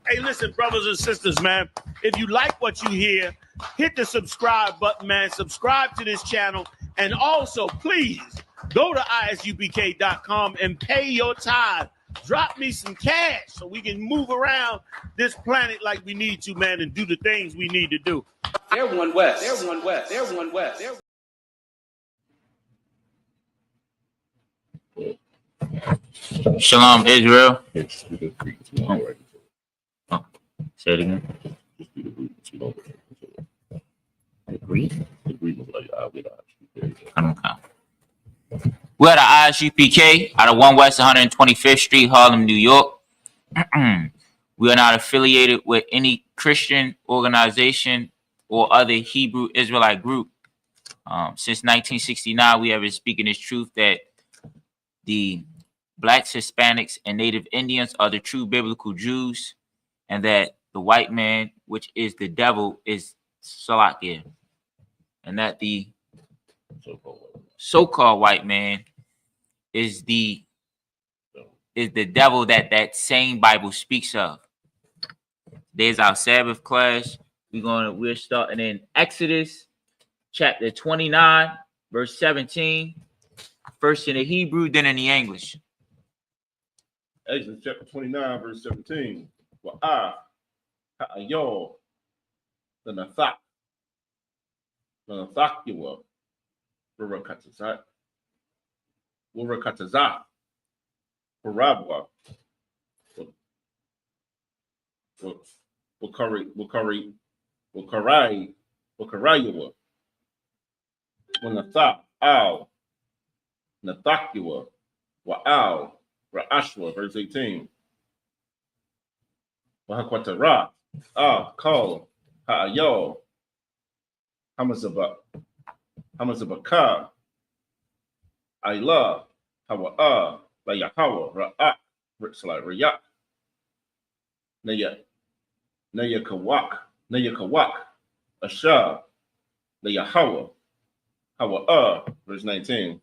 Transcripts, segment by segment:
Hey, listen, brothers and sisters, man. If you like what you hear, hit the subscribe button, man. Subscribe to this channel. And also, please, go to isupk.com and pay your tithe. Drop me some cash so we can move around this planet like we need to, man, and do the things we need to do. They're one West. They're one West. They're one West. Shalom, Israel. Oh, say it again. Agree? I don't count. We're at the ISUPK out of 1 West 125th Street, Harlem, New York. We are not affiliated with any Christian organization or other Hebrew Israelite group. Since 1969, we have been speaking this truth that the Blacks, Hispanics, and Native Indians are the true biblical Jews, and that the white man, which is the devil, is Salakia, and that the so-called white man is the devil that same Bible speaks of. There's our Sabbath class. We're starting in Exodus chapter 29, verse 17. First in the Hebrew, then in the English. Exodus chapter 29, verse 17. Wa'ah ha'ayol l'nathak yawa Urakatazah Parabwa Wakarayawa Wanatha Al Nathakiwa Wa'al Ra'ashwa, verse 18. Wahakwatara Kal Ha'ayol Hamazabaka Ayla Hawa'a La Yahawa Ra'ak Ritzla Rayak Nayakawak Asha La Yahawa Hawa'a, verse 19.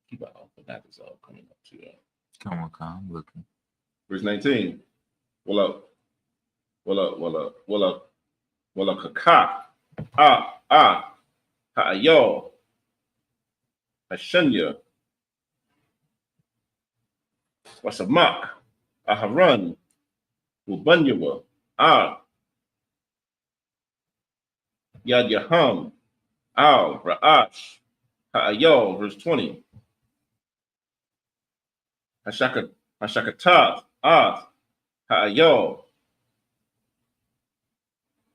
Keep it off, but that is all coming up to that. Come on, I'm looking. Verse 19. Wala kaka ha'ayo hashanya wasamak aharan ubanyawa yad yaham al ra'ash ha'ayo, verse 20. Hashakata ha'ayo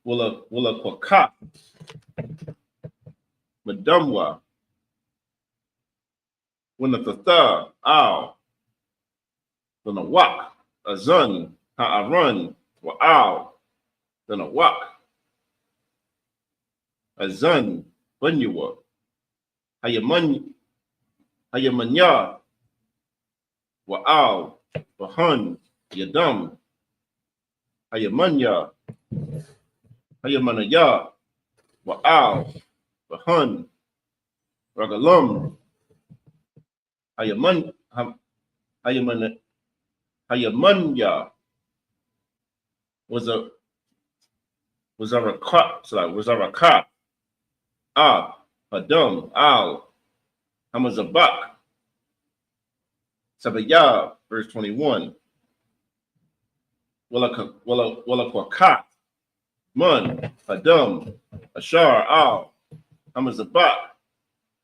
wala kwaka madamwa winathatha al wanawak azun ha'aran wa'al wanawak azun banyuwa hayamanya wa'al bahan yadam hayamanaya wa'al bahan ragalam hayamanya was a rakat adam al hamazabak Sabaya, verse 21. Wala kwakat man adam ashar al hamazabak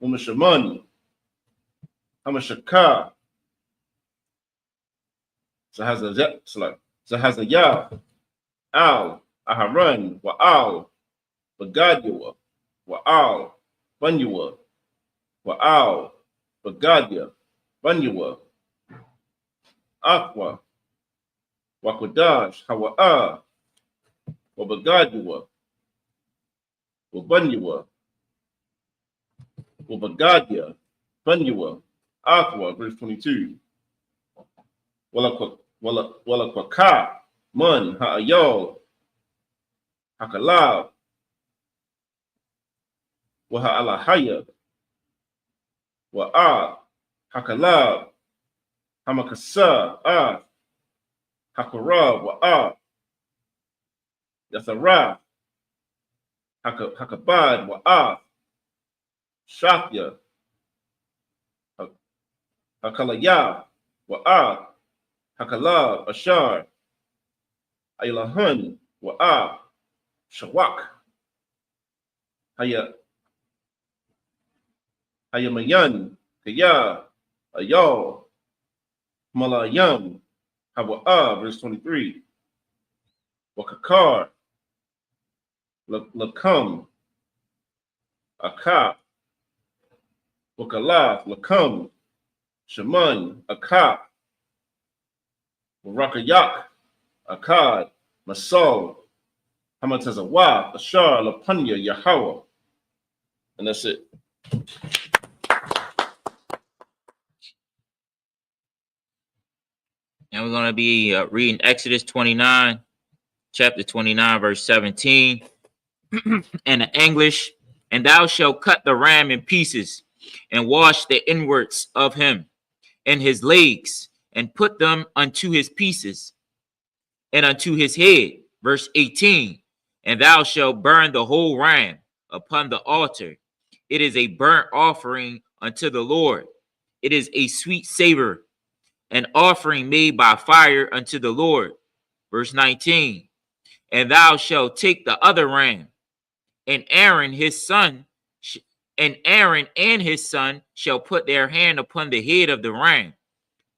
umashaman hamashaka Zahazaya al aharan wa al bagadyawa wa al banyuwa wa al bagadya banyuwa Aqua, Wakwadash, Hawa'a, Wabagadua, Wabanyua, Wabagadia, Banyua, Aqua, verse 22. Wala Kwaka, Mun, Ha'ayol, Hakalab, Waha'alahaya, Wa'a, Hakalab, Hamakasa, Hakara, Wa'a, Yatharah, Hakabad, Wa'af, Shafya, Hakalaya, Wa'af, Hakalab, Ashar, Aylahan, Wa'af, Shawak, Hayamayan, Kaya, Ayal, Malayam, Hawa'a, verse 23, Wakakar, Lakam, Akap, Wakalaf, Lakam, Shaman, Akap, Warakayak, Akkad, Masal, Hamatazawah, Ashar, Lapanya, Yahweh. And that's it. And we're going to be reading Exodus 29, chapter 29, verse 17 in the English. And thou shalt cut the ram in pieces and wash the inwards of him and his legs and put them unto his pieces and unto his head. Verse 18. And thou shalt burn the whole ram upon the altar. It is a burnt offering unto the Lord. It is a sweet savor, an offering made by fire unto the Lord. Verse 19. And thou shalt take the other ram, and Aaron and his son shall put their hand upon the head of the ram.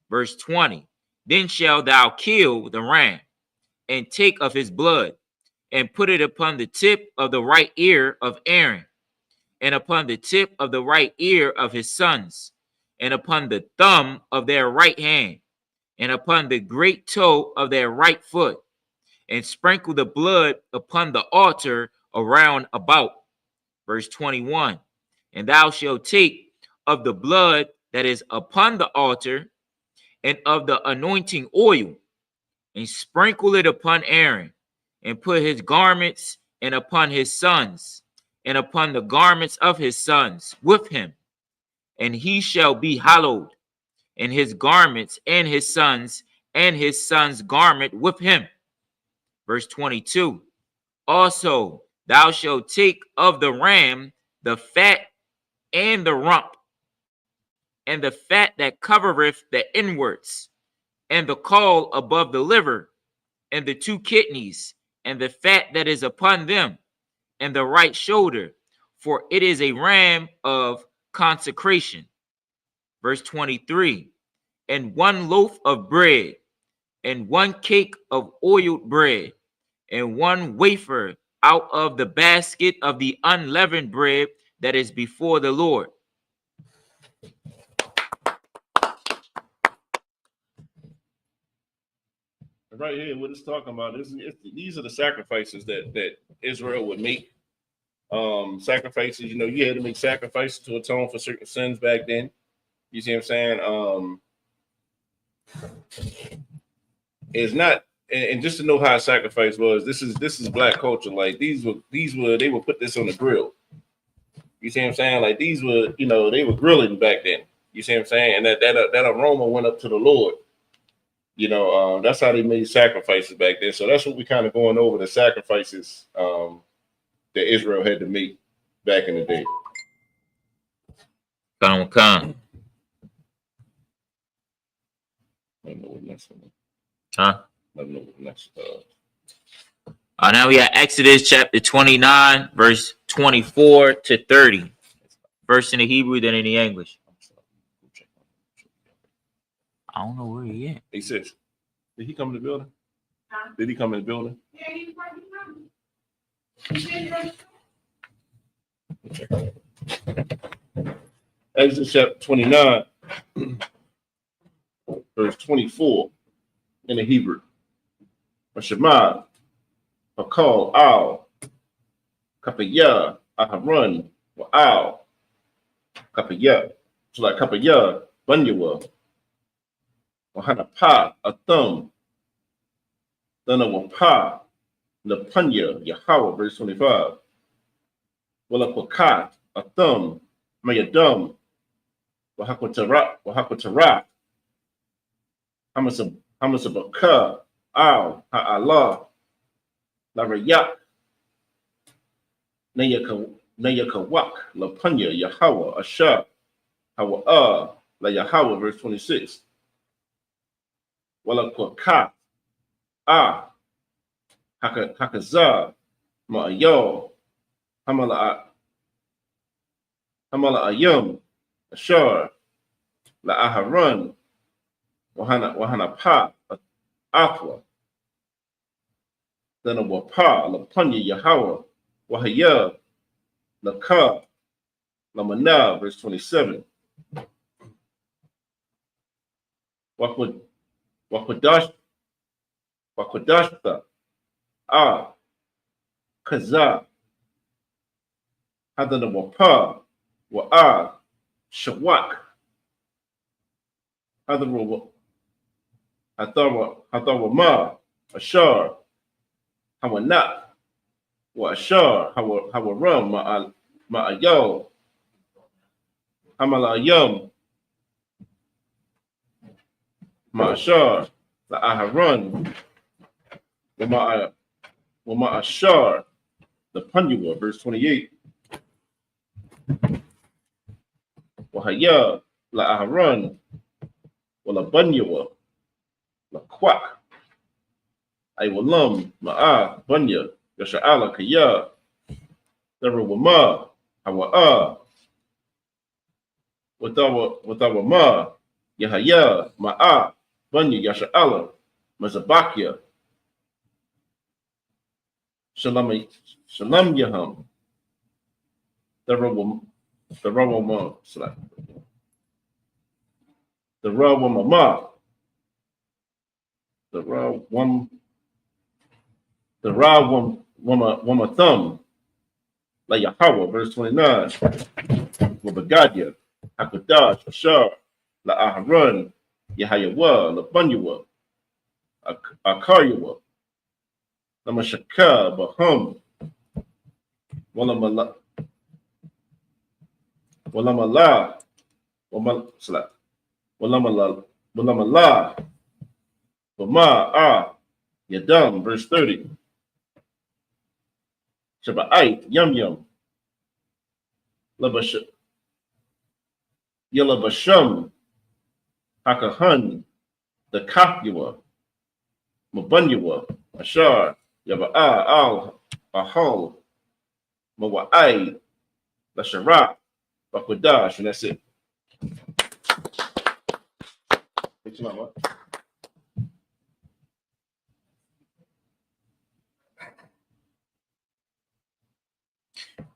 Verse 20. Then shalt thou kill the ram, and take of his blood, and put it upon the tip of the right ear of Aaron, and upon the tip of the right ear of his sons, and upon the thumb of their right hand, and upon the great toe of their right foot, and sprinkle the blood upon the altar around about. Verse 21. And thou shalt take of the blood that is upon the altar, and of the anointing oil, and sprinkle it upon Aaron, and put his garments, and upon his sons, and upon the garments of his sons with him, and he shall be hallowed, and his garments, and his sons' garment with him. Verse 22. Also thou shalt take of the ram the fat and the rump, and the fat that covereth the inwards, and the caul above the liver, and the two kidneys, and the fat that is upon them, and the right shoulder, for it is a ram of consecration. Verse 23. And one loaf of bread, and one cake of oiled bread, and one wafer out of the basket of the unleavened bread that is before the Lord. Right here, what it's talking about is these are the sacrifices that Israel would make. Sacrifices, you had to make sacrifices to atone for certain sins back then. You see what I'm saying? It's not, and just to know how a sacrifice was, this is black culture. Like they would put this on the grill. You see what I'm saying? Like these were, they were grilling back then. You see what I'm saying? And that aroma went up to the Lord. That's how they made sacrifices back then. So that's what we kind of going over, the sacrifices that Israel had to make back in the day. Come. I don't know what next one. Huh? I don't know what next. Now we have Exodus chapter 29, verse 24 to 30. First in the Hebrew, then in the English. I don't know where he at. He says, did he come in the building? Huh? Did he come in the building? Yeah, he's coming. Exodus chapter 29, verse 24 in the Hebrew. Shema, Hakal, Al, Kapaya, Aharon, Al, Kapaya. So like Kapaya, Bunyawa. Wahanapa, a thumb, then a wapa, the punya, Yahweh, verse 25. Walapakat, a thumb, mayadum, Wahakutara, Hamasabaka, Al, Ha'Allah, La Rayak, Nayakawak, La Punya, Yahweh, Asher, Hawa, La Yahweh, verse 26. Wala Kwaka, Hakaza, Ma'ayo, Hamala Ayum, Ashar, La Aharon, Wahana Pa, Aqua, then a Wapa, La Punya, Yahweh, Wahaya, La Ka, La Mana, verse 27. Wakwadashta, Kaza, Hadana Wapa, Shawak, Hadawa Ma, Ashar, Hawana, Ashar, Hawaram, Ma'ayo, Hamalayum, Ma'ashar, La Aharon, Ma'ashar, the Punyua, verse 28. Wahaya, La Aharon, Wala Bunyua, La Quack, Iwalam, Ma'a, Bunya, Yasha'ala Kaya, Darawama, Hawa'a, Watawa Ma, Yahaya, Ma'a, Bunya, Yasha'ala, Mazabakia, Shalom Yaham, Darawama, the Rawama Thumb, La Yahweh, verse 29, Wabagadia, Hakadash, Ashar, La Aharon, Yahayawa, La Bunyua, Akayawa, La Mashaka, Bahum, Walamala, Bama, Yadam, verse 30. Shabbat, Yum, Yalabasham, Hakahan, the Kapua, Mabunyua, Ashar, Yaba'a, Ahal, Mawa'ai, La Sharat, Bakwadash, and that's it.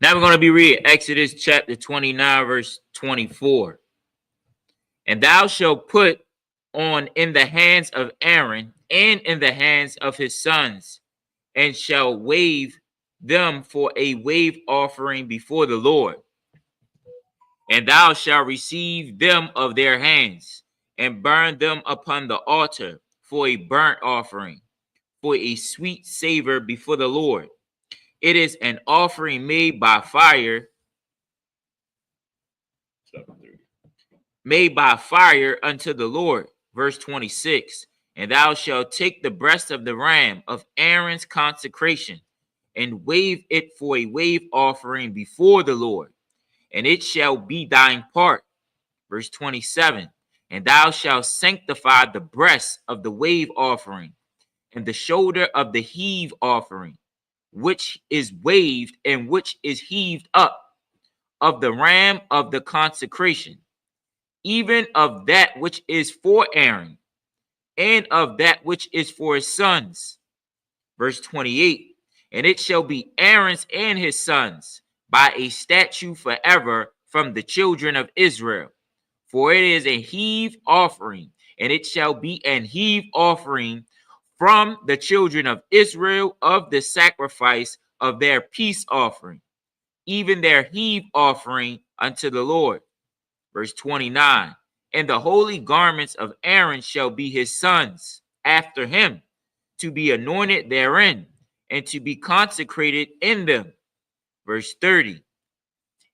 Now we're going to be reading Exodus chapter 29, verse 24. And thou shalt put on in the hands of Aaron and in the hands of his sons, and shall wave them for a wave offering before the Lord. And thou shalt receive them of their hands, and burn them upon the altar for a burnt offering, for a sweet savor before the Lord. It is an offering made by fire unto the Lord. Verse 26. And thou shalt take the breast of the ram of Aaron's consecration, and wave it for a wave offering before the Lord, and it shall be thine part. Verse 27. And thou shalt sanctify the breast of the wave offering, and the shoulder of the heave offering, which is waved and which is heaved up, of the ram of the consecration, even of that which is for Aaron, and of that which is for his sons. Verse 28. And it shall be Aaron's and his sons by a statute forever from the children of Israel. For it is a heave offering, and it shall be an heave offering from the children of Israel of the sacrifice of their peace offering, even their heave offering unto the Lord. Verse 29. And the holy garments of Aaron shall be his sons after him, to be anointed therein, and to be consecrated in them. Verse 30.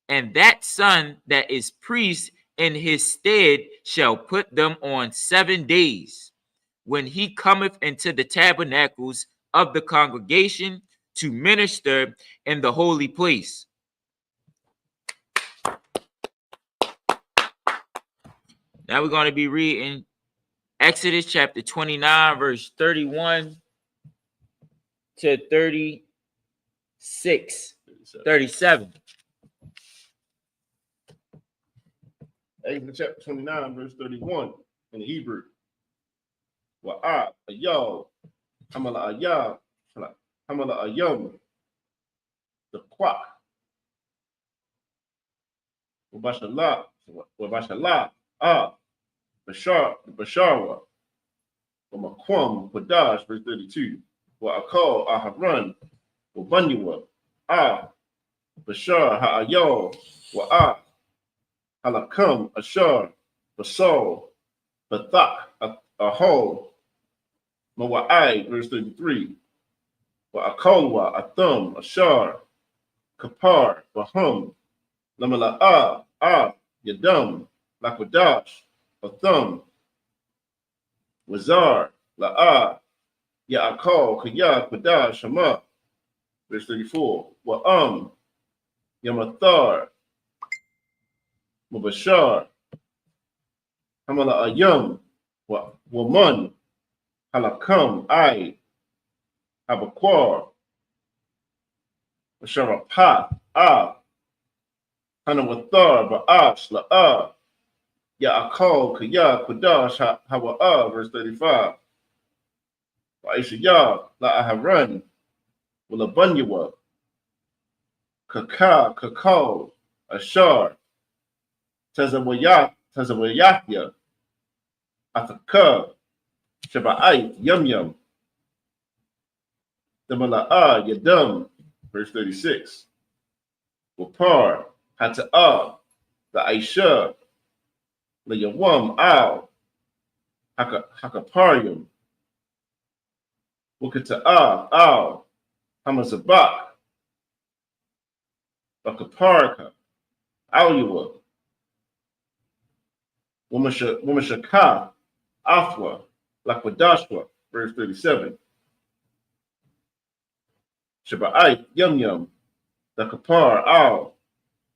And that son that is priest in his stead shall put them on 7 days, when he cometh into the tabernacles of the congregation, to minister in the holy place. Now we're going to be reading Exodus chapter 29, verse 31 to 37. Exodus chapter 29, verse 31 in the Hebrew. Wa'ah, ayah, hamala ayah, hamala ayam, the quack. Wabashalah, Basharwa, Wamakwam, Padash, verse 32. Wa'akal, Aharan, Wabanyawa, Bashar, Ha'ayal, Wa'ah, Halakam, Ashar, Basal, Bathak, Ahol, Mawa'ai, verse 33. Wa'akalwa, Atham, Ashar, Kapar, Bahum, Lamala, Yadam, Lakwadash, Atham, Wazar, La'a, Ya'akal, Kaya, Kwadash, Shama, verse 34. Wa'am, Yamathar, Mubashar, Hamala Ayam, Waman, Halakam, Ai, Habakwar, Basharapah, Hanawathar, Ba'ash, La'a, Ya'akal, Kaya, Kwadash, Hawa'a, verse 35. Wa'ishayah, La'aharan, Walabanyawa, Kakal, Ashar, Tazawayahya, Athaka, Shaba'ait, Yum, Damala'a, Yadam, verse 36. Wapar, Hata'a, the Aisha, the Yawam, Al, Hakaparium, Wukata'a, Al, Hamazabak, Bakaparka, Aluwa, Wamashaka, Afwa, Lakwadashwa, verse 37. Shaba'ait, Yum, the Kapar, Al,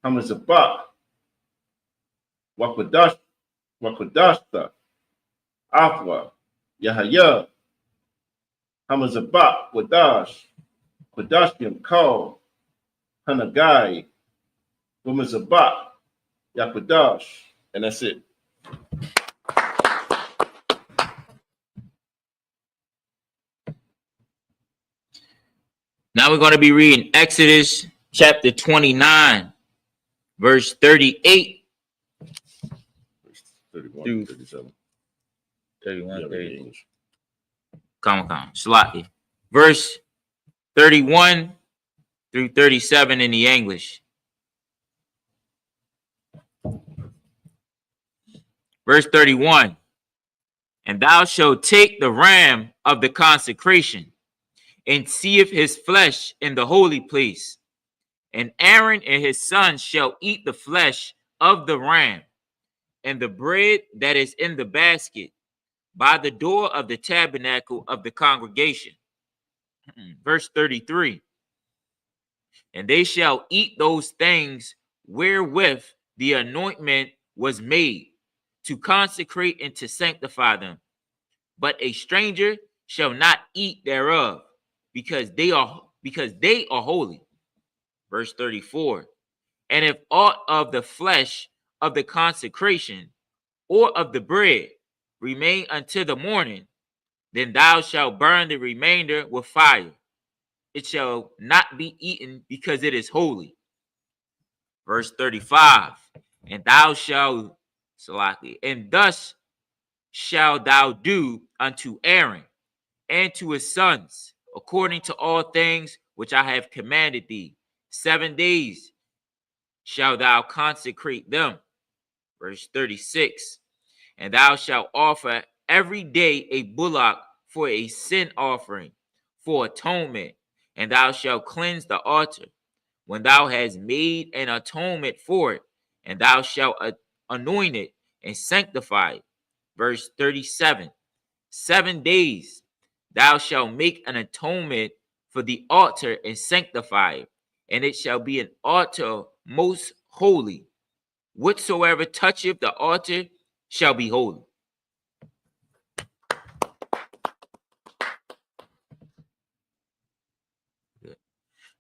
Hamazabak, Wakwadashta, Afwa, Yahaya, Hamazabak, Wadash, Kwadashim, Kal, Hanagai, Wamazabak, Yakwadash, and that's it. Now we're going to be reading Exodus chapter 29, verse 38 31, through 37. 31, Yeah, 30. English. Come. Slightly. Verse 31 through 37 in the English. Verse 31. And thou shalt take the ram of the consecration, and seeth his flesh in the holy place. And Aaron and his sons shall eat the flesh of the ram, and the bread that is in the basket, by the door of the tabernacle of the congregation. Verse 33. And they shall eat those things wherewith the anointment was made, to consecrate and to sanctify them. But a stranger shall not eat thereof, because they are holy. Verse 34. And if aught of the flesh of the consecration or of the bread remain until the morning, then thou shalt burn the remainder with fire. It shall not be eaten, because it is holy. Verse 35. And thou shalt, and thus shalt thou do unto Aaron and to his sons, according to all things which I have commanded thee. 7 days shalt thou consecrate them. Verse 36. And thou shalt offer every day a bullock for a sin offering, for atonement, and thou shalt cleanse the altar when thou hast made an atonement for it, and thou shalt anoint it and sanctify it. Verse 37. 7 days thou shalt make an atonement for the altar and sanctify it, and it shall be an altar most holy. Whatsoever toucheth the altar shall be holy. Good.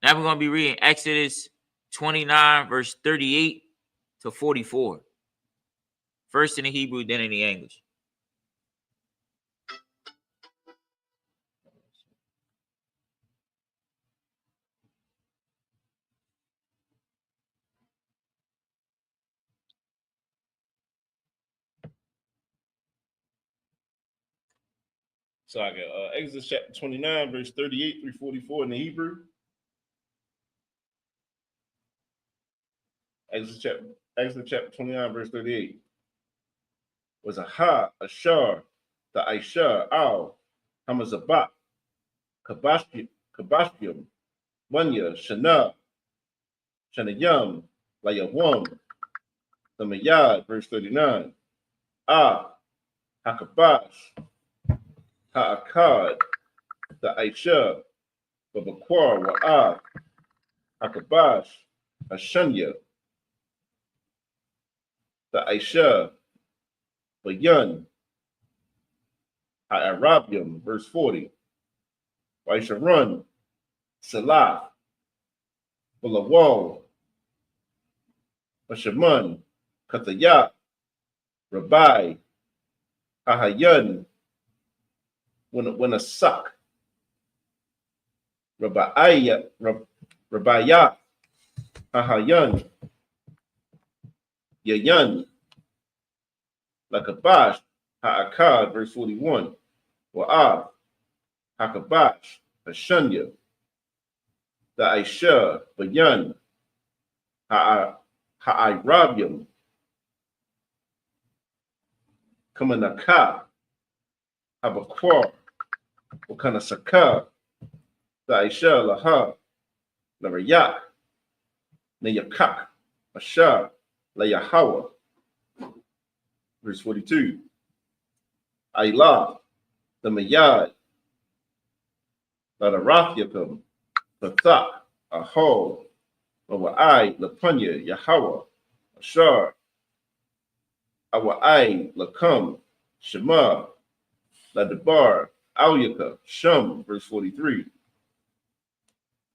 Now we're going to be reading Exodus 29, verse 38 to 44. First in the Hebrew, then in the English. So I got Exodus chapter 29, verse 38 through 44 in the Hebrew. Exodus chapter 29, verse 38. Was a ha, a shar, the Aisha, al, Hamazabat, Kabashpium, Munya, Shana, Shanayam, Layawam, the Mayad, verse 39. Ah, Hakabash, Ha'akad, the Aisha, Babakwar, Wa'ah, Hakabash, Ashanya, the Aisha, Bayan, Ha'arabium, verse 40. Waisharun, Salah, Bulawal, Bashaman, Kataya, Rabbi, Ahayan, when a suck, Rabbiya, Ahayan, Yayan, Lakabash, Ha'akad, verse 41. Wa'ab, Hakabash, Hashanya, the Aisha, Bayan, Ha'irabium, Kamanaka, Habakwar, Wakanasaka, the Aisha, Laha, Larayak, Nayakak, Ashar, Layahawa, verse 42. Ailah, the Mayad, Ladarathyakam, Pathak, Aho, Lawai, Lapunya, Yahawa, Ashar, Awai, Lakam, Shema, Ladabar, Alyaka, Shum, verse 43.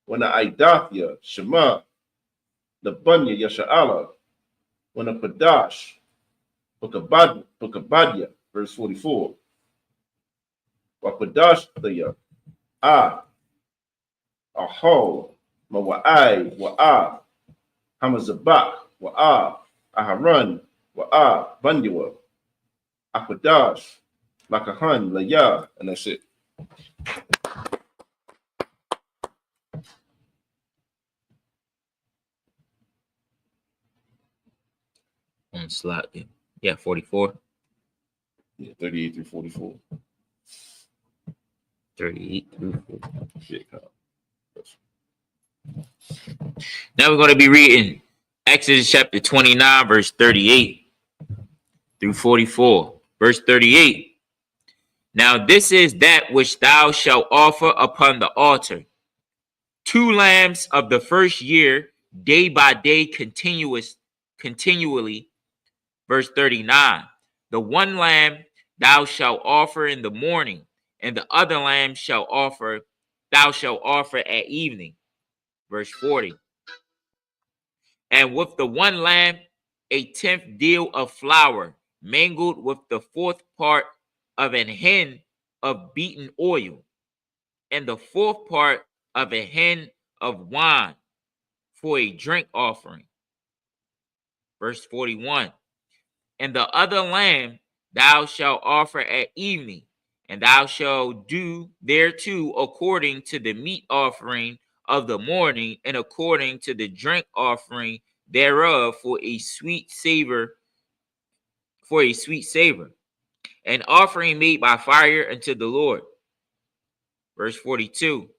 When the Idathya, Shema, Labunya, Yasha'ala, when the Padash, Bukabadya, verse 44. Wakadash, Aho, Mawa'ai, Wa'ah, Hamazabak, Wa'ah, Aharan, Wa'ah, Banyua, Akwadash, Lakahan, Laya, and that's it. On slot, yeah, 44. Yeah, 38 through 44. 38 through 44. Shit, Kyle. Now we're going to be reading Exodus chapter 29, verse 38 through 44. Verse 38. Now this is that which thou shalt offer upon the altar: 2 lambs of the first year, day by day, continually. Verse 39. The one lamb thou shalt offer in the morning, and the other lamb thou shalt offer at evening. Verse 40. And with the one lamb, 1/10 deal of flour, mingled with the 4th part of an hin of beaten oil, and the 4th part of a hin of wine for a drink offering. Verse 41. And the other lamb thou shalt offer at evening, and thou shalt do thereto according to the meat offering of the morning, and according to the drink offering thereof for a sweet savor, an offering made by fire unto the Lord. Verse 42.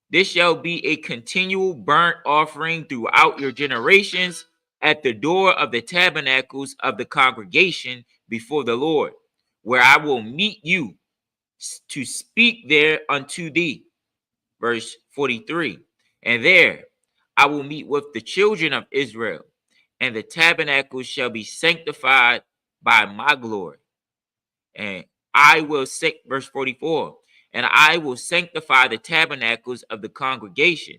This shall be a continual burnt offering throughout your generations at the door of the tabernacles of the congregation before the Lord, where I will meet you to speak there unto thee. verse 43. And there I will meet with the children of Israel, and the tabernacle shall be sanctified by my glory. And I will verse 44, and I will sanctify the tabernacles of the congregation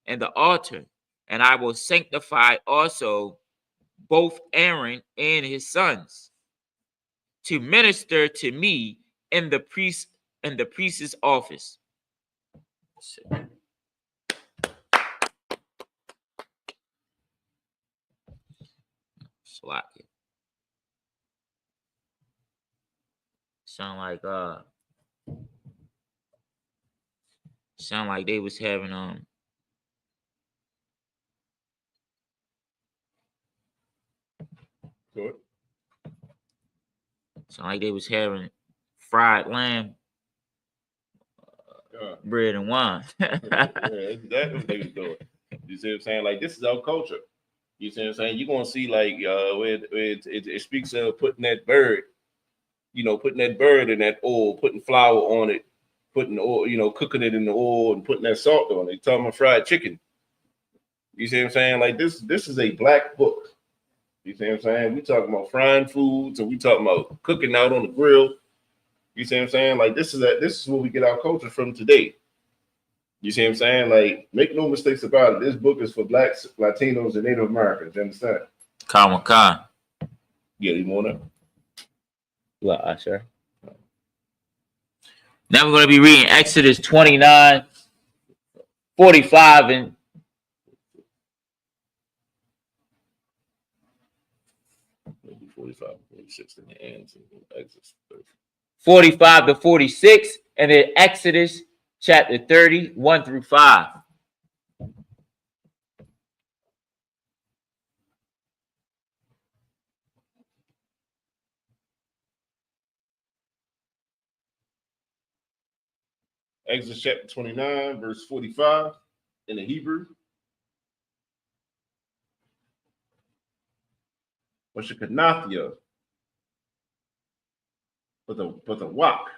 and the altar, and I will sanctify also both Aaron and his sons to minister to me in the priest's office. Slack it. Sound like they was having Good. sound like they was having fried lamb, bread and wine. Yeah, exactly what they was doing. You see what I'm saying? Like, this is our culture. You see what I'm saying? You're gonna see like where it speaks of putting that bird, putting that bird in that oil, putting flour on it, putting oil, cooking it in the oil and putting that salt on it. Talking about fried chicken. You see what I'm saying? Like, this is a black book. You see what I'm saying? We talking about frying foods, and we talking about cooking out on the grill. You see what I'm saying? Like, this is where we get our culture from today. You see what I'm saying? Like, make no mistakes about it. This book is for Blacks, Latinos, and Native Americans. You understand? Khan. Yeah, you want to? Well, sure. Now we're going to be reading Exodus 29, 45, and 45, 46 in the ends, and Exodus 30. 45 to 46, and then Exodus chapter 30, 1 through 5. Exodus chapter 29, verse 45 in the Hebrew. Washakanathia, but the wak,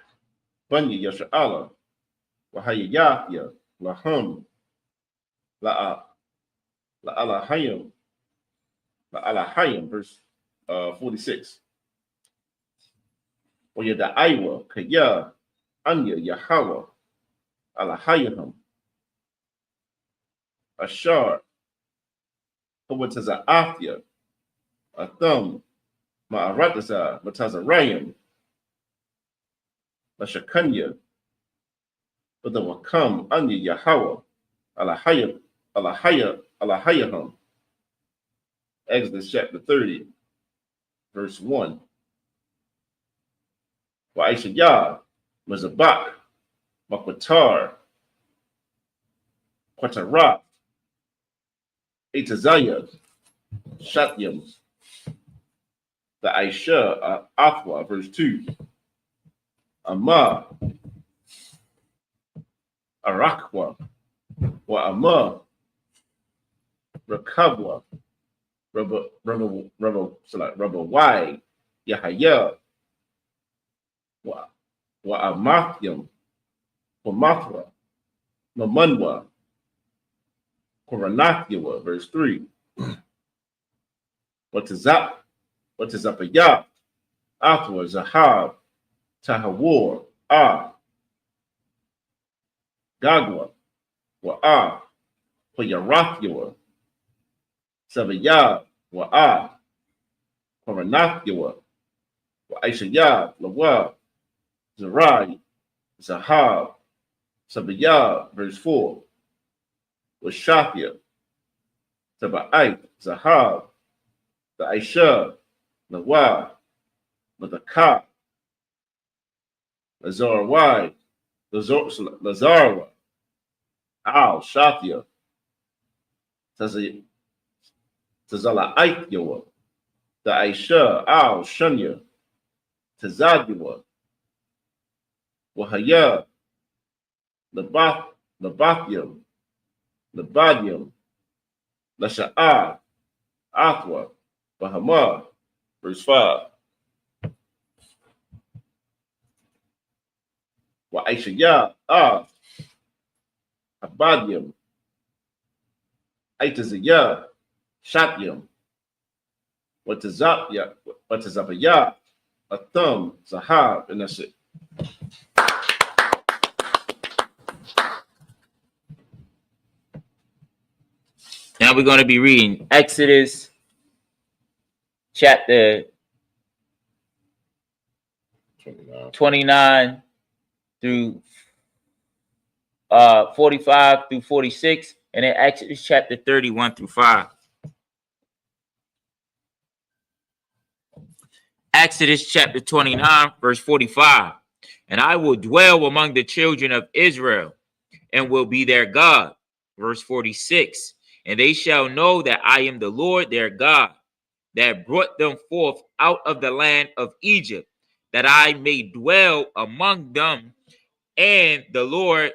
Bunya Yasha'ala, Wahayayathia, Lahum, La'alahayim, verse 46. Wayadaiwa, Kaya, Anya, Yahweh, Alahayaham, Ashar, Hawataza'athia, Athum, Ma'aratasa, Matazarayim, Lashakanya, but the Wakam, Anya, Yahweh, Alahayaham. Exodus chapter 30, verse 1. Wa'aishayah, Mazabak, Makwatar, Quatara, Etazayah, Shatyam, the Aisha, Athwa, verse 2. Amma, Arakwa, Wa Amma, Rakabwa, Rabba Y, Yahaya, Wa Amathyam, Wa Mathra, Mamunwa, Koranathyawa, verse 3. What is up a yah? Afterwards, Zahab, Tahawar, Gagwa, Wa Payarathyawa, Savaya, Wa Koranathyawa, Wa Aishayah, Lawa, Zarai, Zahab, Savaya, verse 4. Was Shafia, Saba'ait, Zahab, the Aisha, Lawa, Madaka, Lazarawai, Lazarwa, Al, Shafia, Tazala'ait Yawa, the Aisha, Al, Shunya, Tazadiwa, Wahaya, Labathyam, Labadium, Lasha'ah, Athwa, Bahama, verse 5. Wa Aishayah, Badyam, Aitazaya, Shatyam, Watazapya, Watazapaya, Atham, Zahab, and that's it. Now we're going to be reading Exodus chapter 29 through 45 through 46, and then Exodus chapter 31 through 5. Exodus chapter 29, verse 45. And I will dwell among the children of Israel and will be their God. Verse 46. And they shall know that I am the Lord their God, that brought them forth out of the land of Egypt, that I may dwell among them, and the Lord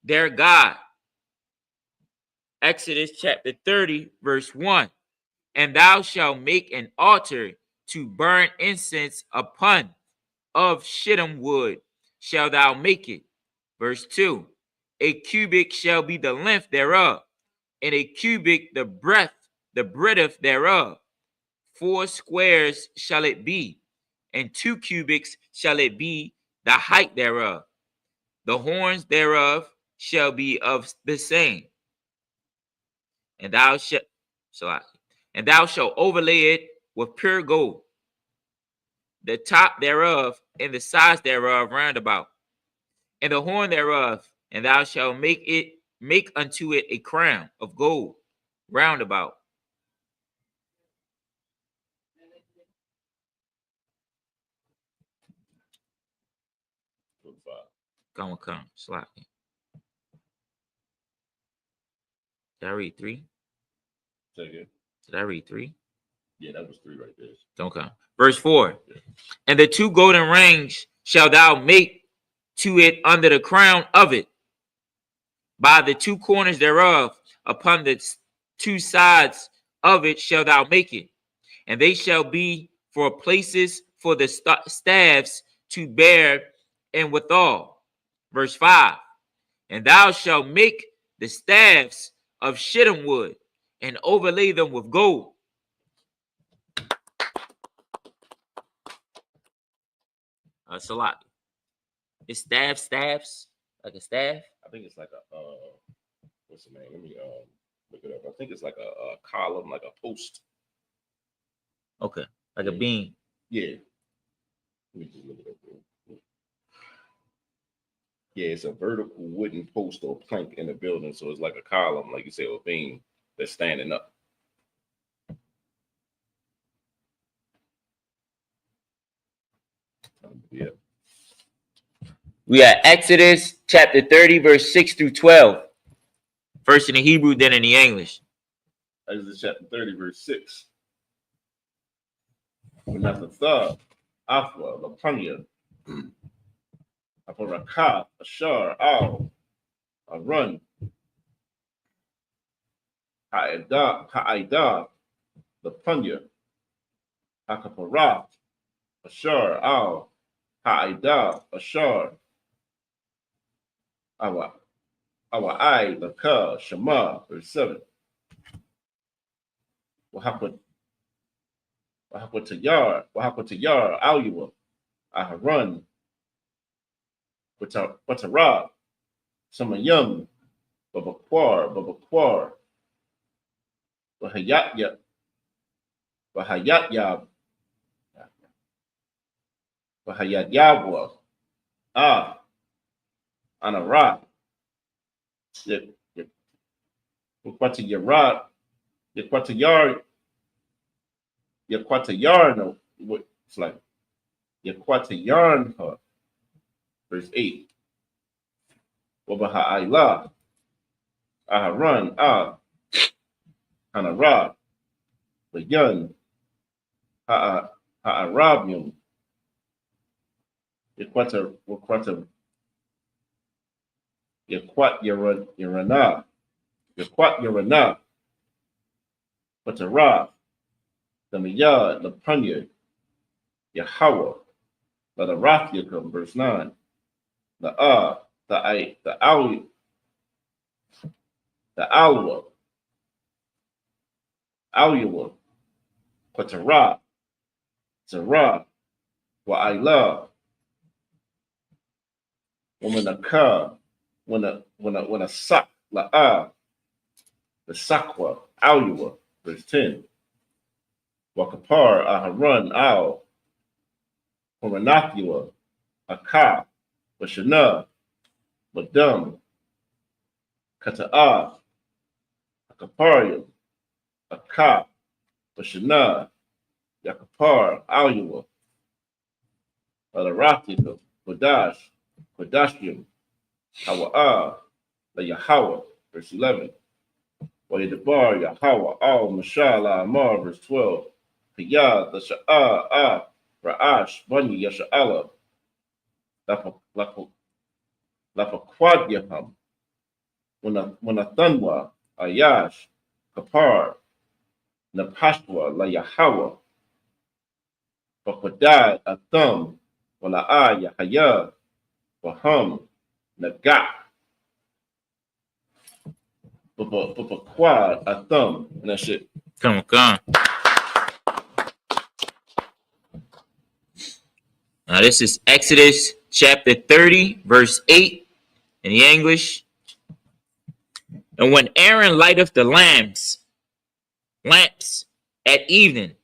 their God. Exodus chapter 30, verse 1. And thou shalt make an altar to burn incense upon, of shittim wood shalt thou make it. Verse 2. A cubit shall be the length thereof, and a cubit the breadth thereof. 4 squares shall it be, and 2 cubits shall it be the height thereof. The horns thereof shall be of the same. And thou shalt overlay it with pure gold, the top thereof and the sides thereof round about, and the horn thereof, and thou shalt make unto it a crown of gold round about. Come. Slap me. Did I read 3? Did I read 3? Yeah, that was 3 right there. Okay. Verse 4. Yeah. And the 2 golden rings shalt thou make to it under the crown of it, by the 2 corners thereof, upon the 2 sides of it shalt thou make it. And they shall be for places for the staves to bear and withal. Verse 5. And thou shalt make the staves of shittim wood, and overlay them with gold. Salat. It's staffs, like a staff. I think it's like a what's the name? Let me look it up. I think it's like a column, like a post. Okay, like a beam. Yeah. Let me just look it up. Yeah, it's a vertical wooden post or plank in the building, so it's like a column, like you say, or a beam that's standing up. Yeah. We are Exodus chapter 30, verse 6 through 12. First in the Hebrew, then in the English. Exodus chapter 30, verse 6. Menathatha, Afwa, Lapanya, Aparaka, Ashar, Al, Arun, Ha'ida, Lapanya, Akapara, Ashar, Al, Ha'ida, Ashar, Awa I, Laka, Shema, verse 7. Wahapatayar, Aluwa, Aharon, Batara, Samayam, Babakwar, Bahayatyab, Bahayatyabwa, Anara, Yakwatayar, Yakwatayarno, it's like Yakwatayarnha, verse 8. Wabaha'ila, Aharon, Hanara, Bayan, Ha'arabium, Yakwat Yarana, Batara, the Miyad, the Punya, Yahweh, the Raphyakum, verse 9. The Ali, the Alwa, Alua, Patara, Zara, wa Ila, Womanaka, when a sak, la'a, the Sakwa, Alua, verse 10. Wakapar, Aharan, Al, Horanathua, Aka, Washana, Madam, Kata'a, Akaparium, Aka, Washana, Yakapar, Alua, Alarathika, Kodash, Kodashium, Hawa'a, La Yahawa, verse 11. Wayadabar, Yahawa, Al, Mashallah, Amar, verse 12. Piyah, the Sha'a, Ra'ash, Bunny, Yasha'ala, Lapaquadyaham, Wanathanwa, Ayash, Kapar, Napashwa, La Yahawa, Papadad, Atham, Wala'a, Yahaya, Baham, Naga, Papaquad, Atham, and that's it. Come on. Now this is Exodus chapter 30, verse 8 in the English. And when Aaron lighteth the lamps at evening,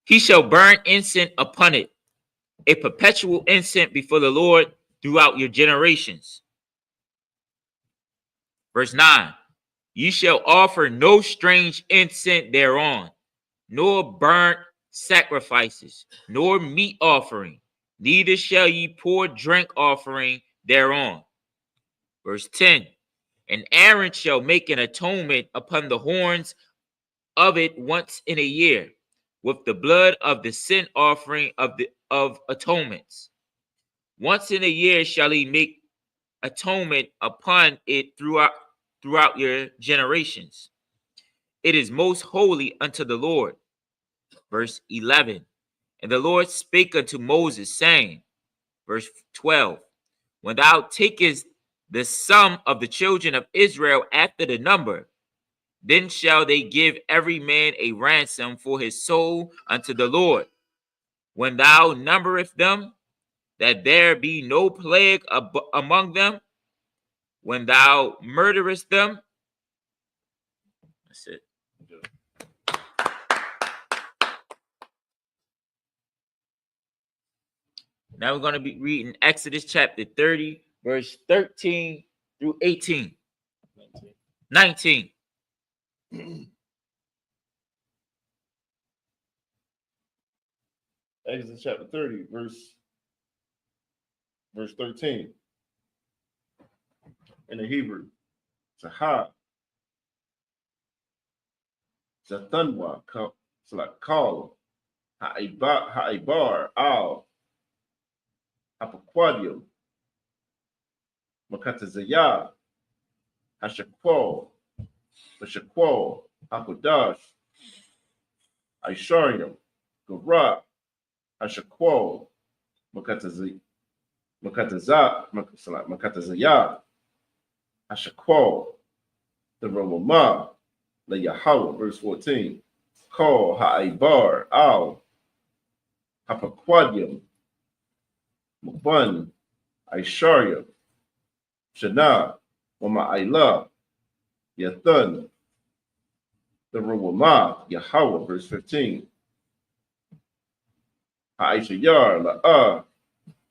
he shall burn incense upon it, a perpetual incense before the Lord throughout your generations. Verse 9, ye shall offer no strange incense thereon, nor burnt sacrifices, nor meat offering, neither shall ye pour drink offering thereon. Verse 10, and Aaron shall make an atonement upon the horns of it once in a year, with the blood of the sin offering of atonements. Once in a year shall he make atonement upon it throughout your generations. It is most holy unto the Lord. Verse 11, and the Lord spake unto Moses, saying, verse 12, when thou takest the sum of the children of Israel after the number, then shall they give every man a ransom for his soul unto the Lord. When thou numberest them, that there be no plague among them, when thou murderest them. That's it. Now we're going to be reading Exodus chapter 30, verse 13 through 18. 19. Exodus chapter 30, verse 13. In the Hebrew, Sahah, Zathanwa, Kal, Ha'ibar, Al, Apaquadium, Makatazaya, Hashaqual, Bashaqual, Hakodash, Aisharium, Gora, Hashaqual, Makatazaya, Hashaqual, the Ramamah, La Yahweh, verse 14. Call Ha'ibar, Al, Hapaquadium, Mubun, Aisharium, Shana, Wama'ila, Yathun, the Ruwama, Yahweh, verse 15. Ha'ishayar, La'ah,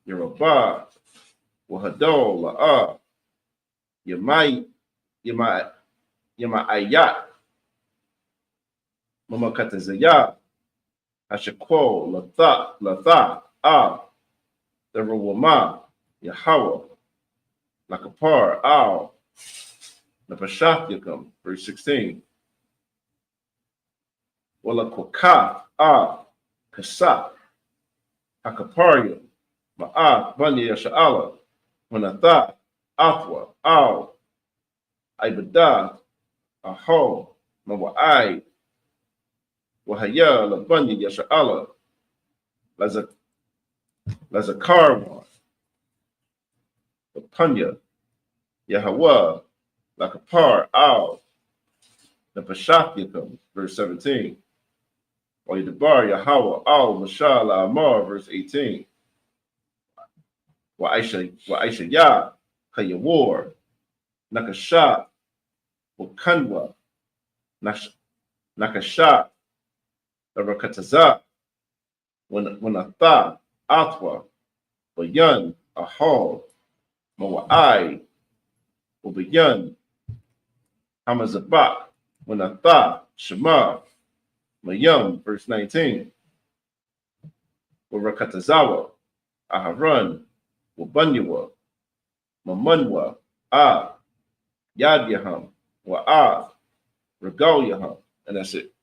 Yerubah, Wahadol, La'ah, Yama'ayat, Mamakatazayah, Hashakwo, Latha, the Ruwama, Yahweh, Lakapar, Al, Napashathyakum, verse 16. Walakwaka, Kasa, Hakaparium, Ma'at, Banya Sha'ala, Manatha, Athwa, Al, Ibadah, Aho, Mawa'ai, Wahaya, Labanya Yasha'ala, Lazakarwan, Lapanya, Yahweh, like a par, al, the Pashafyakum, verse 17. Or Yadabar, Yahweh, al, Mashallah, Amar, verse 18. Wa Aisha Ya, Kayawar, Nakasha, Wakanwa, Nakasha, the Rakataza, when a tha, Atwa, Bayan, Ahal, Mawai, Ubayan, Hamazabak, when a tha, Shema, Mayam, verse 19. Warakatazawa, Aharon, Wabanyawa, Mamunwa, Yad Yaham, Wa'av, Regal Yaham. And that's it.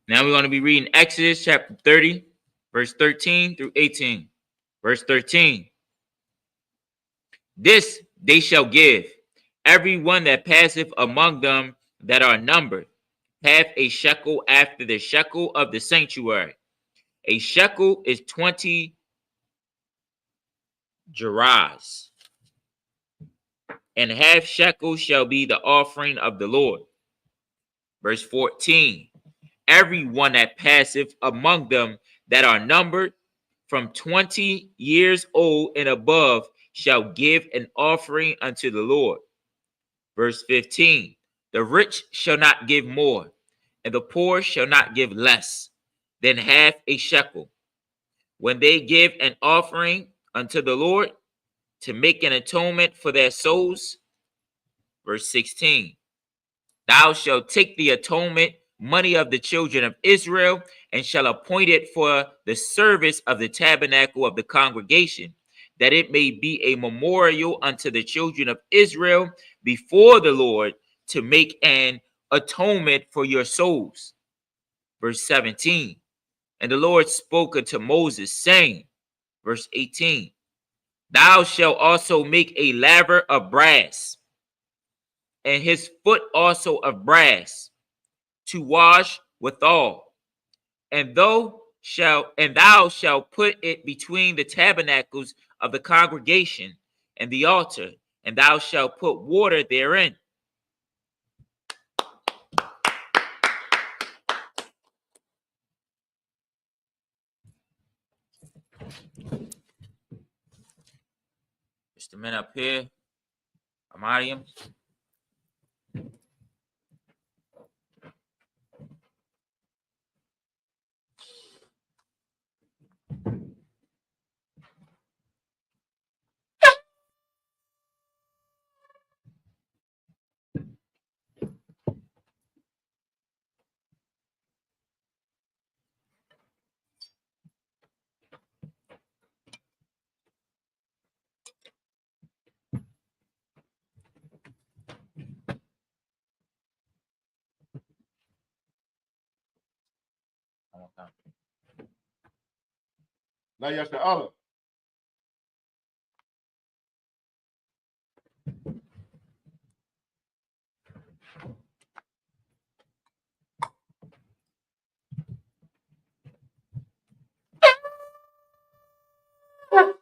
Now we're going to be reading Exodus chapter 30, verse 13 through 18. Verse 13. This they shall give every one that passeth among them that are numbered, half a shekel after the shekel of the sanctuary. A shekel is 20 gerahs, and half shekel shall be the offering of the Lord. Verse 14. Every one that passeth among them that are numbered from 20 years old and above shall give an offering unto the Lord. Verse 15. The rich shall not give more, and the poor shall not give less than half a shekel, when they give an offering unto the Lord to make an atonement for their souls. Verse 16. Thou shalt take the atonement money of the children of Israel, and shall appoint it for the service of the tabernacle of the congregation, that it may be a memorial unto the children of Israel before the Lord, to make an atonement for your souls. Verse 17. And the Lord spoke unto Moses, saying, verse 18, Thou shalt also make a laver of brass, and his foot also of brass, to wash withal. And thou shalt put it between the tabernacles of the congregation and the altar, and thou shalt put water therein. Just a minute up here. I'm out of him. Now you have to Allah. Yeah.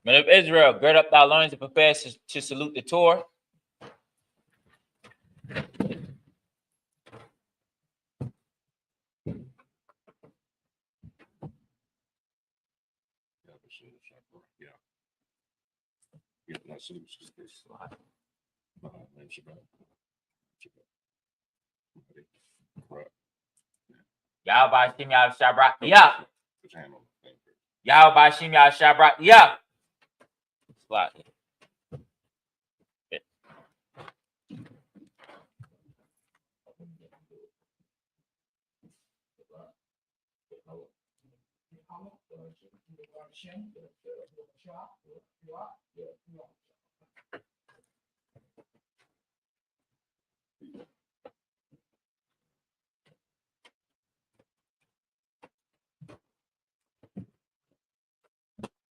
Men of Israel, gird up thy loins and prepare to salute the Torah. Yahweh Shem Yah Shabrak Yah. Yahweh Shem Yah Shabrak Yah. Slide.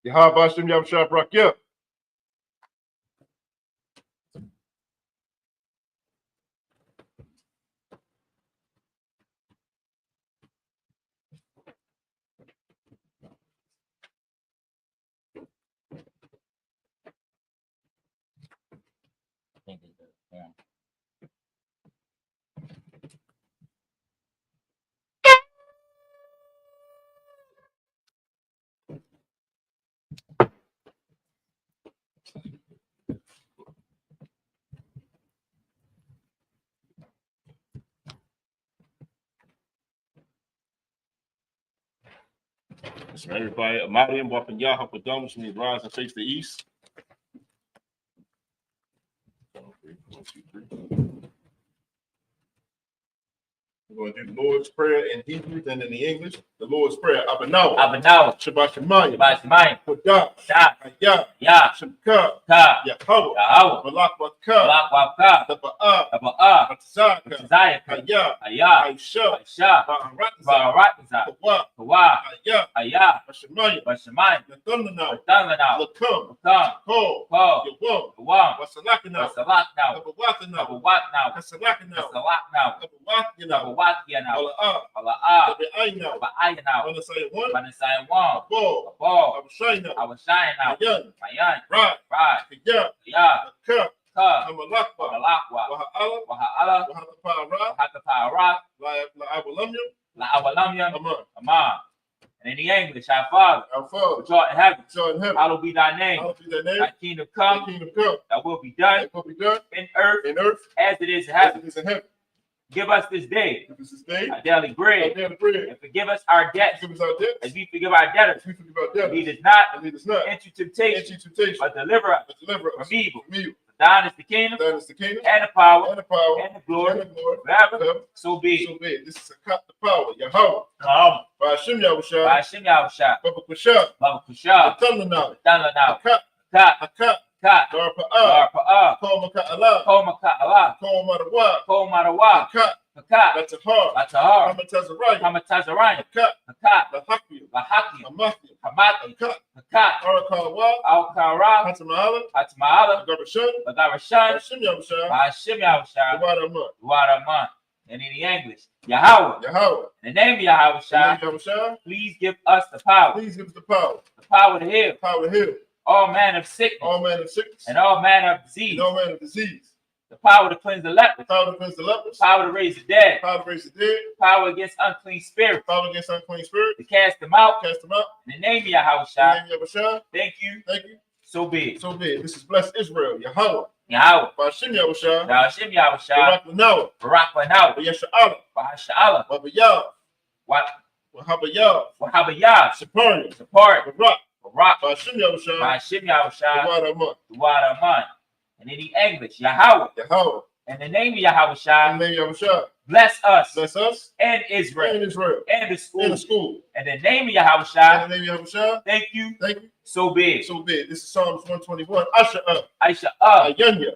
Yahweh Hashem Yahushua Barakia. So everybody, Amadian, walking Yah, Hapadam, which means rise and face the east. 1, 2, 3. We're going to do the Lord's Prayer in Hebrew and in the English. The Lord's Prayer, Abanawa, Shabbat Shemayim, Kodah, Hayah, Shabka, Yahweh, Malak Wakah, Taba'ah, Batzaka, Hayah, Aisha, Ba'aratza, Kawa, Hayah, Bashamayim, Nathanaw, Lakam, Ko, Yawam, Wasalakanaw, Abawatanaw, Kasalakanaw, Wala'ah, Tabi'aynaw, Banasayawam, Abo, Abashaynaw, Mayan, Rad, Kiyah, Ka, Hamalakwa, Waha'ala, Wahatapa'ara, La'awalamyam, Aman. And in the English, our Father, which art in heaven, hallowed be thy name. Thy kingdom come, thy will be done in earth as it is in heaven. Give us this day our daily bread, and forgive us our debts as we forgive our debtors. Lead us not into temptation, but deliver us from evil. For thine is the kingdom, and the power, and the glory, forever. So be it. This is a cut the power. Yahweh. Ba'ashem Yahushua. Baba Kusha. Tanlanau. Hakat. Darpa'ah. Kol Maka'alah. Kol Marawa. Hakat. Batahar. Hamatazarayim. Hakat. Lahakim. Hakat. Al-Kara. Hatama'ala. Lagarashan. Ba'ashem Yahushua. Duwadaman. And in the English, Yahweh. In the name of Yahweh, please give us the power. The power to heal. All manner of sickness. And all manner of disease. The power to cleanse the lepers. Power to raise the dead. Power against unclean spirits. To cast them out. In the name of Yahweh. Thank you. So be it. This is blessed Israel. Yahweh. Ba'ashem Yahushua. Barak Lanaw. Bahasha'Allah. Wahabayah. Sapari. Barak. Ba'ashem Yahushua. Duwadaman. And in the English, Yahweh. In the name of Yahweh. Bless us and Israel and the school. In the name of Yahweh. Thank you. So be it. This is Psalms 121. Aisha Ayanya.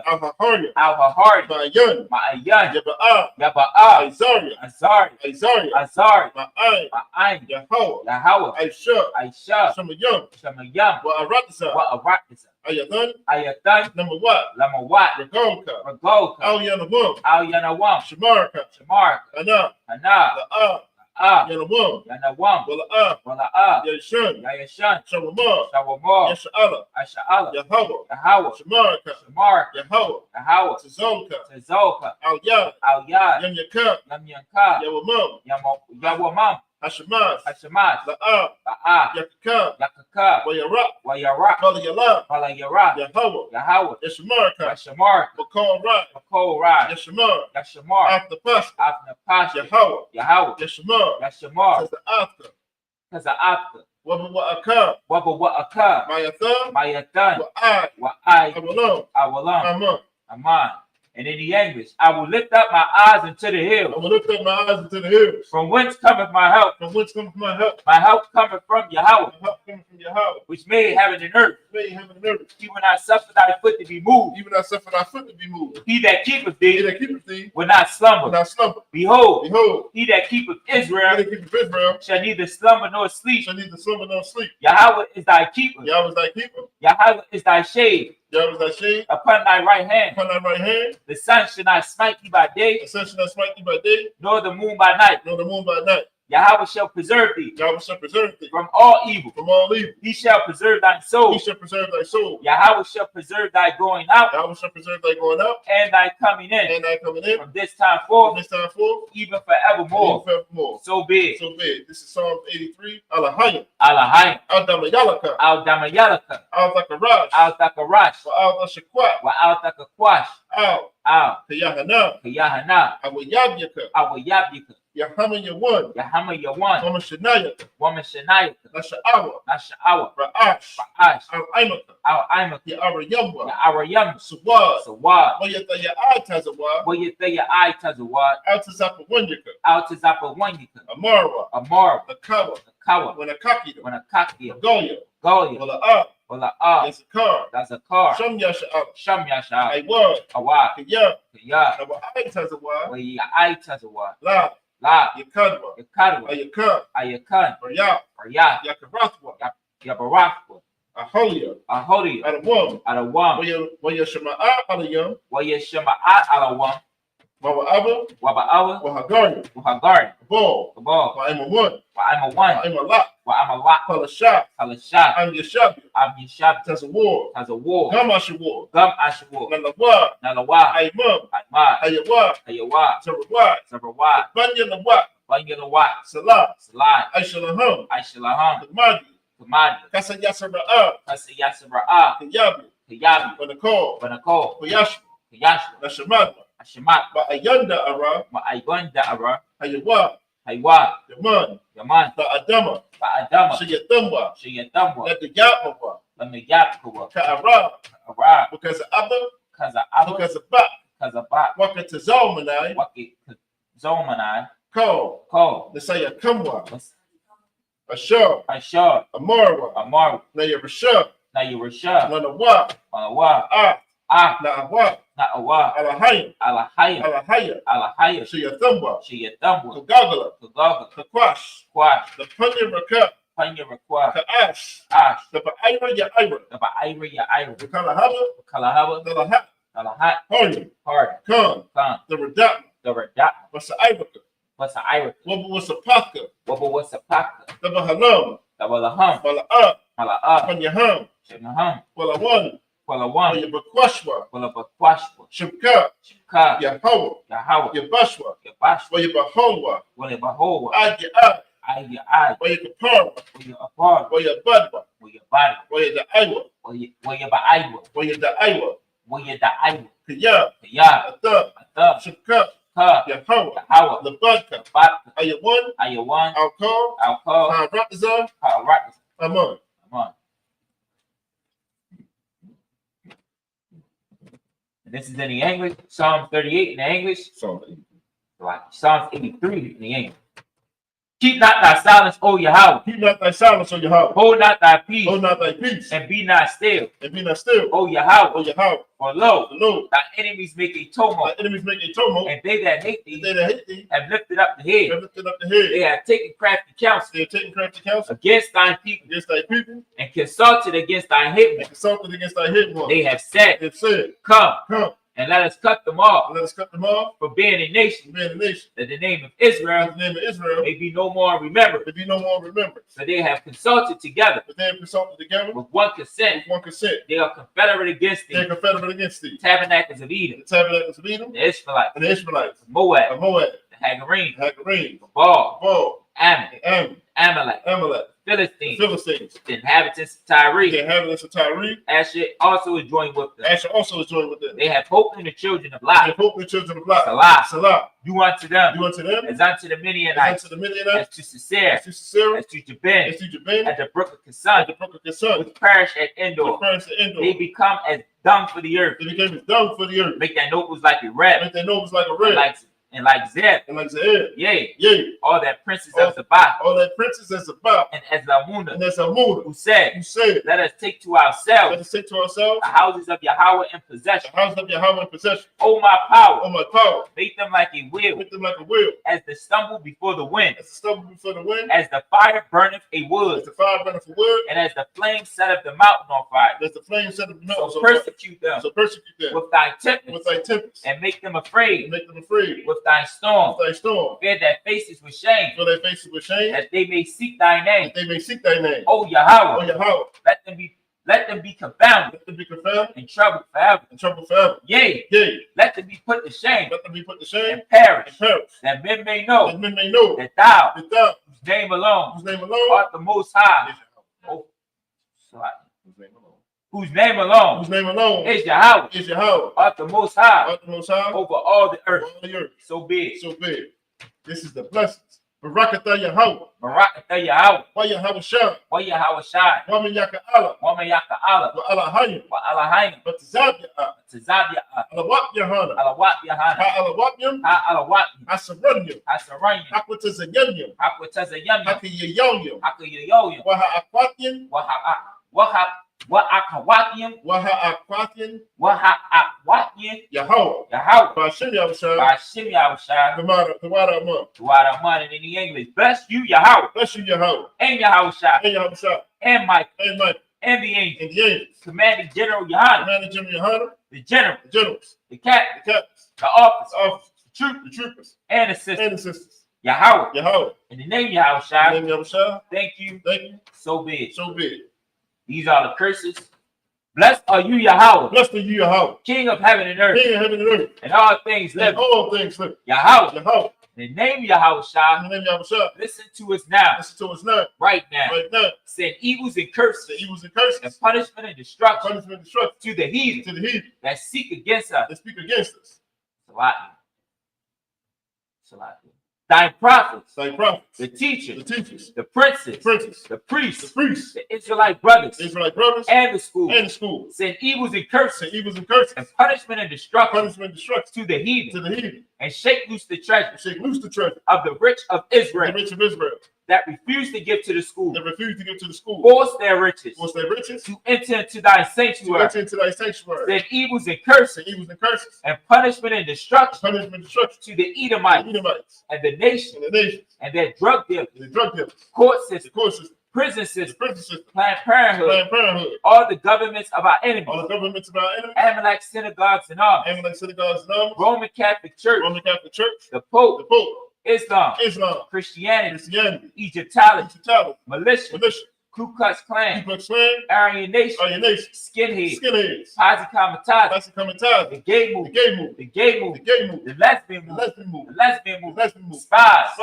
Al-Hahari. Ma'ayan. Yaba'ah. Azari. Ma'ayin. Yahweh. Aisha. Shamayam. Wa'aratza. Ayatan. Lamawat. Ragolka. Al-Yanawam. Shamarka. Ana. Yanawam. Wala'ah. Yashan. Shawamar. Asha'Allah. Yahweh. Shamarka. Yahweh. Tazolka. Al-Yad. Yamyanka. Yawamam. Hashemas. La'ah. Yakaka. Wayarak. Balayara. Yahweh. Yashamarka. Bakol Rai. Yashamar. After Pasha. Yahweh. Yashamar. Kaza'afka. Wabawa'aka. Mayathan. Wa'ai. Awalam. Aman. And in the English, I will lift up my eyes unto the hills. I will lift up my eyes into the hills. From whence cometh my help? From whence cometh my help? My help cometh from Yahweh, My help cometh from Yahweh, which made heaven and earth. made heaven and earth. He will not suffer thy foot to be moved. Even I suffer thy foot to be moved. He that keepeth He thee that keepeth thee will not will slumber. not slumber. Behold, Behold, he that keepeth he Israel that keepeth Israel shall neither slumber nor sleep. shall neither slumber nor sleep. Yahweh is thy keeper. Yahweh is thy keeper. Yahweh is thy shade Yahweh is thy shade. upon thy right hand. Upon thy right hand, The sun shall not smite thee by day, the sun shall not smite thee by day, nor the moon by night. nor the moon by night. Yahweh shall preserve thee Yahweh shall preserve thee from all evil. from all evil. He shall preserve thy He soul. shall preserve thy soul. Yahweh shall preserve thy going out Yahweh shall preserve thy going out and thy coming in and thy coming in from this time from forth, this time forth, even and forevermore. even forevermore. So be it. So big. This is Psalm 83. Alahayim. Alahai, Al Damayalaka. Al Damayalaka, Al Zakarash. Al Takarash, Wa Al Dashakwat. Wa Al Takakwash, Al Al Kayahana. Kayahana, Awayabyaka. Awa Yabika, Yahama Yawan. Yahama Yawan, Mama Shanayaka. Woman Shanayaka, Nasha'awa. Nasha'awa, Ra'ash. Ba'ash, Al Aimaka. Al Imaka, Ya'ara Yamwa. Ya'arayam, Sawad. Sawad, Wayata Ya'atazawa. Wayataya Ai Tazawad, Altazapawanyaka. Al Tazapa Wanyaka, Amara. Amar, Akawa. Kawa, Wanakakida. Wanakakia, Goya. Goya, Wala'a. Wala Ah, Yazakar. Gazakar, Sham Yasha'ab. Sham Yasha, Aywad. Awa, Kaya. Kaya, Awa Aitazawa. Waya Ai Tazawad, La. La, Yakadwa. Yakadwa, Ayaka. Ayakan, Raya. Arya, Yakarathwa. Yabarakwa, Aholia. Aholi, Adawam. Adawam, Waya Shama'a Alayam. Waya Shema'at Alawam, Wawa Abba. Waba'awa, Wahagari. Wahagari, Ball. Kabal, Wa'ima one. Wa'ama One, Wa'ima Lot. Wa'ama Lot, Palasha. Halashat, I'm Yashabi. Am Yashab, Tazawar. has a war, Gamasha war. Gum Ashwar, Nalawa. Nalawa, Aimam. Aima, Ayawa. Ayawa, Tarawat. Sabarawat, Banya Lawat. Bangalawat, Salah. Salai, Aishalaham. Aishalaham, Kamadi. Kamadi, Kasa Yasara'a. Kasayasara'a, Kayabi. Kayabi, Banakol. Banako, Koyash. Kayashwa, Nashamadma. Ashamat, Ba'ayanda Ara. Ma'aiban Da'ara, Hayawa. Haywa, Yaman. Yaman, Ba'adama. Ba'adama, Shayatumwa. Shayatamba, Nadayatmawa. Lamiyapkawa, Ka'ara. Ara, Because of Abba. Kaza Abu, Because of Ba. Kaza Bat, Waka Tazalmanai. Waki, Zomanai, Ko. Ko, Nasaya Kamwa. Ashar. Ashar, Amarwa. Amar, Naya Rasha. Nayurasha, Nanawa. Alawa, Ah. Na'awa. Na'awa, Alahayim. Alahaya, Alahaya. Alahaya, Shayathamba. Shayatamba, Kagagala. Kagaga, Kakwash. Kwash, The Punya Raka. Panya Rakwa, Ka'ash. Ash, The Ba'ira Ya'ira. the Ba'ira Ya'ira, The Kalahaba. Kalahaba, The Lahat. Kalahat, Hardy. Hard, Khan. Khan, The Radat. the Radat, What's the Ivaka? what's the Ira, Wabba was a Paka. Wabba what's the Paka, The Bahalam. the Walaham, Mala'a. Mala'a, Panyaham. Shanaham, Walawan. Walawan, Yabakwashwa. Walabakwashwa, Shimka. Shika, Yahawa. Yahawa, Yabashwa. Yabashwa, Wayabaholwa. Walabahowa, Adi. Ayya, Wayakapara. Wayapar, Wayabadwa. Wayabari, Wayadaiwa. Wayabaiwa, Wayadaiwa. Wayadaiwa, Kaya. Kaya, Athab. Athab, Shimka. Ka, Yahawa. Yahawa, Labadka. Baka, Ayawan. Ayawan, Alkal. Alcohol, Haratza. Harat, Aman. come on. And this is in the English, Psalm 38 in the English, like Psalm 83 in the English. Keep not thy silence, O Yahweh. Keep not thy silence, O Yahweh. Hold not thy peace, Hold not thy peace. and be not still, And be not still. O Yahweh. O Yahweh. For lo, The Lord. thy enemies make a Thy tumult, enemies make a tumult. and they that hate And thee they that hate thee have lifted up the head. have lifted up the head. They have taken crafty counsel They have taken crafty counsel against thine people, against thy people and consulted against thy hidden and ones. consulted against thy hidden one. They have said, They have said, Come, Come, and let us cut them off, let us cut them off for being a nation, and be in the nation. that the name of In Israel the name of Israel, may be no more remembered. there be no more remembrance. So they have consulted together But they have consulted together with one consent. with one consent. They are confederate against They are thee, confederate against thee. tabernacles of Edom, The tabernacles of Edom the Israelites, and the Ishmaelites, Moab, of Moab, the Hagarene, Hagarene, Baal, Baal, Ammon, Amalek, Philistines, the inhabitants of Tyre. Asher also is joined with them. They have hope in the children of Lot. Salah. Do unto them as unto the Midianites, as to Sisera, as to Jabin, at the brook of Kison, which perish at Endor. They become as dung for the earth. Make their nobles like a rat, and like Zeb, yea, all that princes of Zabah, and Ezamuna, who said, let us take to ourselves the houses of Yahweh in possession. O my power, make them like a wheel, as the stumble before the wind, as the fire burneth a wood, and as the flame setteth the mountain on fire. So persecute them with thy tempest, and make them afraid with thy storm. Fear their faces with shame, that they may seek thy name. O Yahweh, let them be confounded and troubled forever. Yea, let them be put to shame and perish, that men may know that thou, whose name alone art the Most High, whose name alone is Yahweh, art the Most High over all the earth. So be it. This is the blessings. Barakatah Yahweh. Wa Yahweh Shai. Wa Yaka Allah. Wa Alahayim. But Tazabia. Alawat Yahana. Ha Alawat. Asaranyam. Akwatazayanyam. Hakayayoyam. Waha Akwatyan. Yahweh. Bashim Yahushua. Tawada Aman in the English. Bless you, Yahweh. And Yahushua. And Mike. And the angels. Commanding General Yohana. The generals. The captains. The officers. The troopers. And assistants. Yahweh. In the name Yahushua. Thank you. So be it. These are the curses. Blessed are you, Yahweh. King of heaven and earth. And all things live. Yahweh. In the name Yahushua. Listen to us now. Right now. Send evils and curses. And punishment and destruction. To the heathen. That seek against us. Salat. Thy prophets, the teachers, the princes, the priests, the Israelite brothers, and the school. Send evils and curses, and punishment and destruction to the heathen, and shake loose the treasure of the rich of Israel, that refuse to give to the school, force their riches to enter into thy sanctuary. Send evils and curses, and punishment and destruction to the Edomites, and the nation, and their drug dealers, court systems, prison system, Planned Parenthood, all the governments of our enemies, Amalek synagogues and arms, Roman Catholic Church, the Pope, Islam, Christianity, Egyptology, militia, Ku Klux Klan, Aryan Nation, Skinheads, Posse Comitatus, the gay movement, the lesbian movement, spies,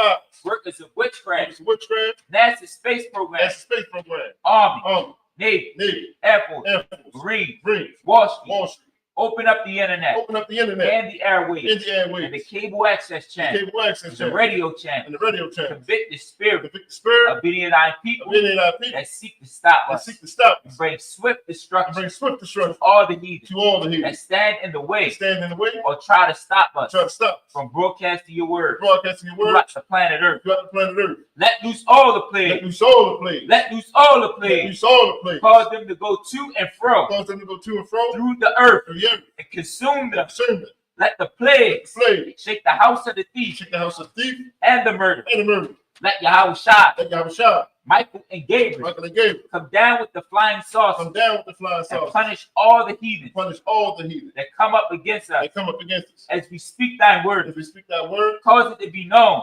workers of witchcraft, NASA space program, Army, Navy, Air Force, Marines, Wall Street. Open up the internet, and the airwaves, and the cable access channel, the radio channel, convict the spirit of Midianite people that seek to stop us, and bring swift destruction to all the heathen that stand in the way, or try to stop us from broadcasting your word throughout the planet Earth. Let loose all the plagues. Let loose all the plagues. Cause them to go to and fro through the earth and consume them. Let the plagues shake the house of the thief and the murder. Let Yahushua Michael and Gabriel come down with the flying saucers. And punish all the heathens. That come up against us. As we speak thy word. Cause it to be known.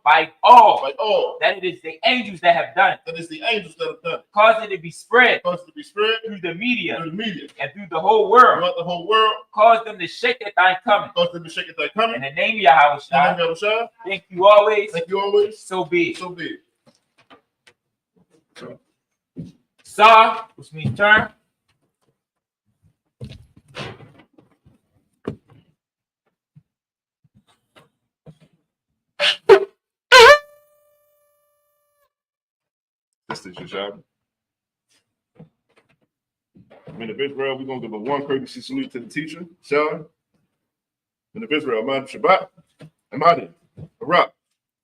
By all. That it is the angels that have done it. Cause it to be spread. Through the media. And through the whole world. Cause them to shake at thy coming. In the name of Yahweh. Thank you always. So be it. Saw, which means turn. This is your job. Men of Israel, we're going to give a one courtesy salute to the teacher, Shah. Men of Israel, Ahmad Shabbat, Ahmadi, Barak,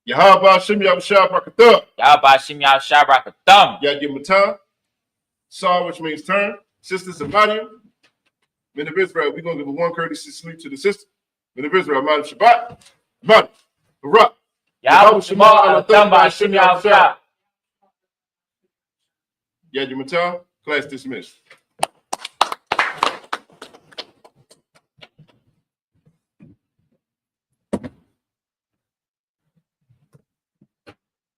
Yahweh Shem Yahushua Barakathah. Yahweh Shem Yahushua Barakathah. Yad Yamata, Saw, which means turn. Sisters Ahmadi. Men of Israel, we're going to give a one courtesy salute to the sister. Men of Israel, Ahmad Shabbat, Ahmadi, Barak, Yahweh Shema Alatham Shem Yahushua. Yad Yamata, class dismissed.